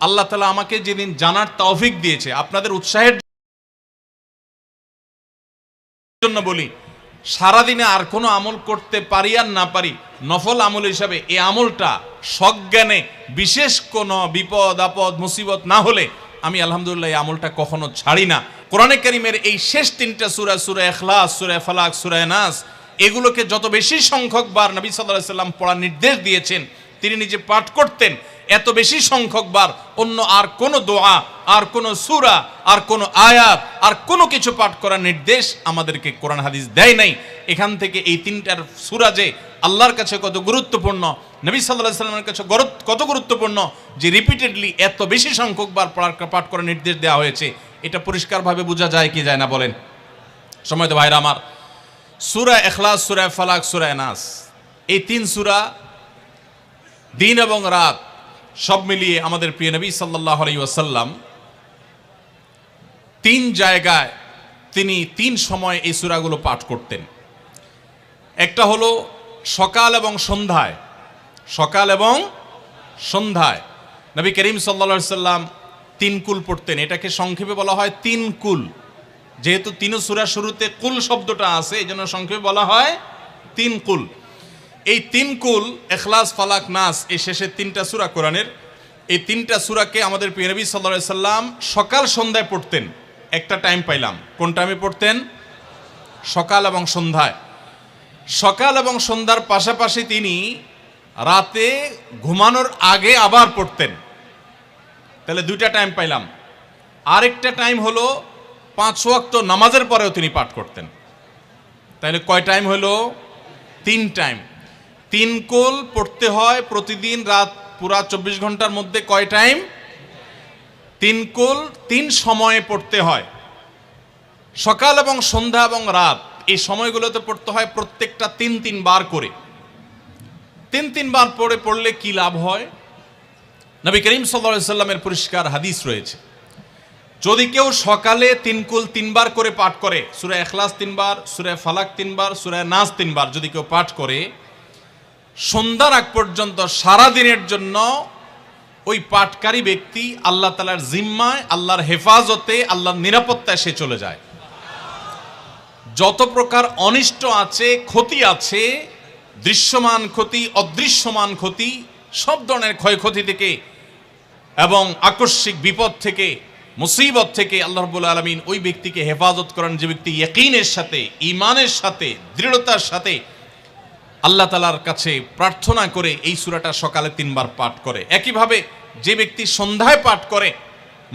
আল্লাহ তাআলা আমাকে যেদিন জানার তৌফিক দিয়েছে, আপনাদের উৎসাহের জন্য বলি, সারাদিনে আর কোনো আমল করতে পারি আর না পারি, নফল আমল হিসাবে এই আমলটা সজ্ঞানে বিশেষ কোনো বিপদ আপদ মুসিবত না হলে আমি আলহামদুলিল্লাহ এই আমলটা কখনো ছাড়ি না। কোরআনে কারীমের এই শেষ তিনটা সূরা, সূরা ইখলাস, সূরা ফালাক, সূরা নাস, এগুলোকে যত বেশি সংখ্যক বার নবী সাল্লাল্লাহু আলাইহি সাল্লাম পড়ার নির্দেশ দিয়েছেন, তিনি নিজে পাঠ করতেন, এত বেশি সংখ্যক বার অন্য আর কোনো দোয়া, আর কোনো সূরা, আর কোনো আয়াত, আর কোনো কিছু পাঠ করার নির্দেশ আমাদেরকে কোরআন হাদিস দেয় নাই। এখান থেকে এই তিনটার সূরা যে আল্লাহর কাছে কত গুরুত্বপূর্ণ, নবী সাল্লাল্লাহু আলাইহি সাল্লামের কাছে কত গুরুত্বপূর্ণ, যে রিপিটেডলি এত বেশি সংখ্যক বার পাঠ করার নির্দেশ দেওয়া হয়েছে, এটা পরিষ্কারভাবে বোঝা যায় কি যায় না বলেন? সম্মানিত ভাইরা আমার, সূরা ইখলাস, সূরা ফালাক, সূরা নাস, এই তিন সূরা দিন এবং রাত সব মিলিয়ে আমাদের প্রিয় নবী সাল্লাল্লাহু আলাইহি ওয়াসাল্লাম তিন জায়গায় তিনি তিন সময় এই সূরাগুলো পাঠ করতেন। একটা হলো সকাল এবং সন্ধ্যায়, সকাল এবং সন্ধ্যায় নবী করিম সাল্লাল্লাহু আলাইহি সাল্লাম তিন কুল পড়তেন। এটাকে সংক্ষেপে বলা হয় তিন কুল। যেহেতু তিন সূরা শুরুতে কুল শব্দটা আছে, এই জন্য সংক্ষেপে বলা হয় তিন কুল। এই তিন কুল ইখলাস, ফালাক, নাস, এই শেষের তিনটা সূরা কোরআনের, এই তিনটা সূরাকে আমাদের প্রিয় নবী সাল্লাল্লাহু আলাইহি সাল্লাম সকাল সন্ধ্যায় পড়তেন। একটা টাইম পাইলাম, কোন টাইমে পড়তেন? সকাল এবং সন্ধ্যায়। সকাল এবং সন্ধ্যার পাশাপাশি তিনি রাতে ঘুমানোর আগে আবার পড়তেন। তাহলে দুইটা টাইম পাইলাম। আরেকটা টাইম হলো 5 ওয়াক্ত নামাজের পরেও তিনি পাঠ করতেন। তাহলে কয় টাইম হলো? 3 টাইম। 3 কুল পড়তে হয় প্রতিদিন, রাত পুরা 24 ঘন্টার মধ্যে কয় টাইম? 3 কুল 3 সময়ে পড়তে হয়। সকাল এবং সন্ধ্যা এবং রাত এই সময়গুলোতে পড়তে হয় প্রত্যেকটা 3 বার করে। 3 বার পড়লে কি লাভ হয়? নবী করিম সাল্লাল্লাহু আলাইহি সাল্লামের পরিষ্কার হাদিস রয়েছে, যদি কেউ সকালে 3 কুল 3 বার করে পাঠ করে, সূরা ইখলাস 3 বার, সূরা ফালাক 3 বার, সূরা নাস 3 বার যদি কেউ পাঠ করে, সন্ধ্যার আগ পর্যন্ত সারা দিনের জন্য ওই পাঠকারী ব্যক্তি আল্লাহ তাআলার জিম্মায়, আল্লাহর হেফাজতে, আল্লাহর নিরাপত্তায় সে চলে যায়। যত প্রকার অনিষ্ট আছে, ক্ষতি আছে, দৃশ্যমান ক্ষতি, অদৃশ্যমান ক্ষতি, সব ধরনের ক্ষয়ক্ষতি থেকে এবং আকস্মিক বিপদ থেকে, মুসিবত থেকে আল্লাহ রাব্বুল আলামিন ওই ব্যক্তিকে হেফাজত করেন, যে ব্যক্তি ইয়াকিনের সাথে, ঈমানের সাথে, দৃঢ়তার সাথে আল্লাহ তাআলার কাছে প্রার্থনা করে এই সূরাটা সকালে 3 বার পাঠ করে। একইভাবে যে ব্যক্তি সন্ধ্যায় পাঠ করে,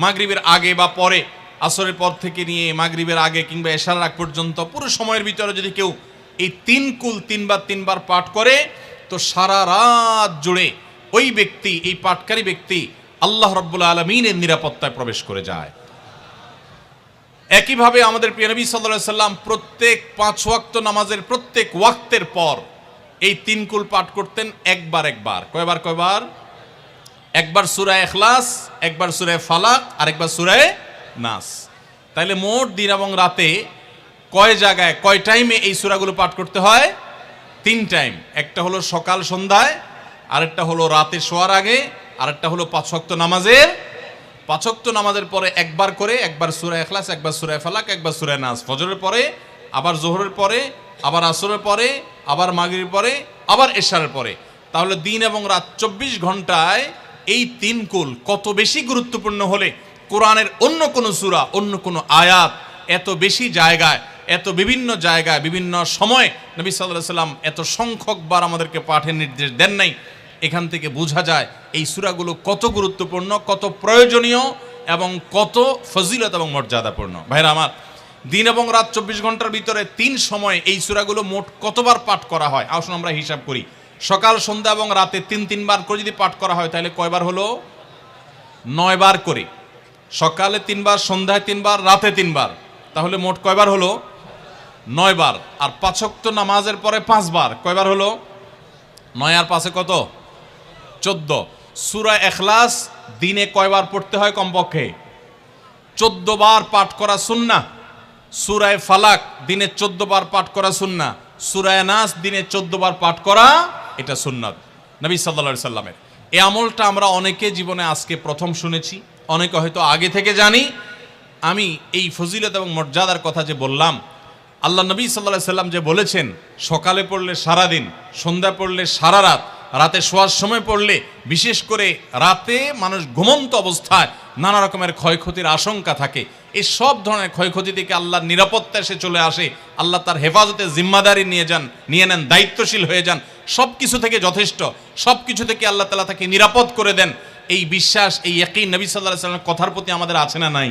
মাগরিবের আগে বা পরে, আসরের পর থেকে নিয়ে মাগরিবের আগে কিংবা এশার আগ পর্যন্ত পুরো সময়ের ভিতরে যদি কেউ এই 3 কুল 3 বার পাঠ করে, তো সারা রাত জুড়ে ওই ব্যক্তি, এই পাঠকারী ব্যক্তি আল্লাহ রাব্বুল আলামিনের নিরাপত্তায় প্রবেশ করে যায়। একইভাবে আমাদের প্রিয় নবী সাল্লাল্লাহু আলাইহি সাল্লাম প্রত্যেক 5 ওয়াক্ত নামাজের প্রত্যেক ওয়াক্তের পর এই 3 কুল পাঠ করতেন একবার। কয়বার? একবার সূরা ইখলাস, একবার সূরা ফালাক, আর একবার সূরা নাস। তাইলে মোট দিন এবং রাতে কয় জায়গায়, কয় টাইমে এই সূরাগুলো পাঠ করতে হয়? 3 টাইম। একটা হলো সকাল সন্ধ্যায়, আরেকটা হলো রাতে শোয়ার আগে, আরেকটা হলো 5 ওয়াক্ত নামাজের, 5 ওয়াক্ত নামাজের পরে একবার করে, একবার সূরা ইখলাস, একবার সূরা ফালাক, একবার সূরা নাস। ফজরের পরে, আবার যোহরের পরে, আবার আসরের পরে, আবার মাগরিবের পরে, আবার এশারের পরে। তাহলে দিন এবং রাত 24 ঘন্টায় এই 3 কুল কত বেশি গুরুত্বপূর্ণ হলে কোরআনের অন্য কোনো সূরা, অন্য কোনো আয়াত এত বেশি জায়গায়, এত বিভিন্ন জায়গায়, বিভিন্ন সময় নবী সাল্লাল্লাহু আলাইহি সাল্লাম এত সংখ্যকবার আমাদেরকে পাঠের নির্দেশ দেন নাই। এখান থেকে বোঝা যায় এই সূরাগুলো কত গুরুত্বপূর্ণ, কত প্রয়োজনীয় এবং কত ফজিলত এবং মর্যাদাপূর্ণ। ভাইরা আমার, দিন এবং রাত 24 ঘন্টার ভিতরে 3 সময় এই সূরাগুলো মোট কতবার পাঠ করা হয়? আসুন আমরা হিসাব করি। সকাল, সন্ধ্যা এবং রাতে 3 বার করে যদি পাঠ করা হয়, তাহলে কয়বার হলো? 9 বার করে। সকালে 3 বার, সন্ধ্যায় 3 বার, রাতে 3 বার, তাহলে মোট কয়বার হলো? 9 বার। আর 5 ওয়াক্ত নামাজের পরে 5 বার, কয়বার হলো? 9 আর 5 কত? 14। সূরা ইখলাস দিনে কয়বার পড়তে হয়? কমপক্ষে 14 বার পাঠ করা সুন্নাহ। সূরা ফালাক দিনে 14 বার পাঠ করা সুন্নাহ। সূরা নাস দিনে 14 বার পাঠ করা এটা সুন্নাত নবী সাল্লাল্লাহু আলাইহি সাল্লামের। এই আমলটা আমরা অনেকে জীবনে আজকে প্রথম শুনেছি, অনেকে হয়তো আগে থেকে জানি। আমি এই ফজিলত এবং মর্যাদার কথা যে বললাম, আল্লাহ নবী সাল্লাল্লাহু আলাইহি সাল্লাম যে বলেছেন সকালে পড়লে সারা দিন, সন্ধ্যা পড়লে সারা রাত, রাতে শোয়ার সময় পড়লে, বিশেষ করে রাতে মানুষ ঘুমন্ত অবস্থায় নানা রকমের ক্ষয়ক্ষতির আশঙ্কা থাকে, এই সব ধরনের ক্ষয়ক্ষতি থেকে আল্লাহর নিরাপত্তা এসে চলে আসে। আল্লাহ তার হেফাজতে জিম্মাদারি নিয়ে নেন, দায়িত্বশীল হয়ে যান, সব কিছু থেকে যথেষ্ট, সব কিছু থেকে আল্লাহ তাআলা তাকে নিরাপদ করে দেন। এই বিশ্বাস, এই ইয়াকিন নবী সাল্লাল্লাহু আলাইহি সাল্লামের কথার প্রতি আমাদের আছে না নাই?